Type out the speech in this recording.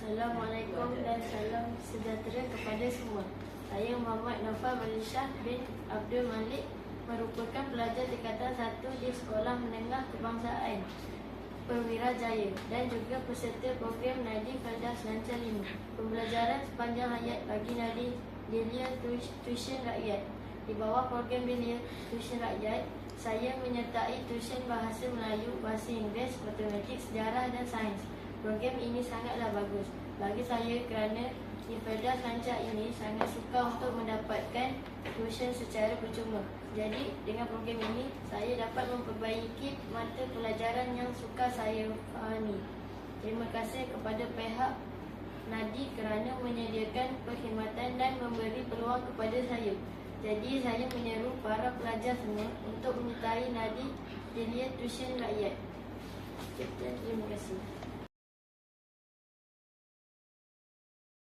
Assalamualaikum dan salam sejahtera kepada semua. Saya Muhammad Nafal Malisyah bin Abdul Malik, merupakan pelajar tingkatan 1 di Sekolah Menengah Kebangsaan Perwira Jaya dan juga peserta program Nadi Firdaus Lancar 5. Pembelajaran sepanjang hayat bagi Nadi Belia Tuition Rakyat. Di bawah program Belia Tuition Rakyat, saya menyertai tuition bahasa Melayu, bahasa Inggeris, matematik, sejarah dan sains. Program ini sangatlah bagus bagi saya kerana di Firdaus Lancar ini sangat suka untuk mendapatkan tuition secara percuma. Jadi dengan program ini saya dapat memperbaiki mata pelajaran yang suka saya fahami. Terima kasih kepada pihak Nadi kerana menyediakan perkhidmatan dan memberi peluang kepada saya. Jadi saya menyeru para pelajar semua untuk menyertai Nadi Belia Tuition Rakyat. Terima kasih.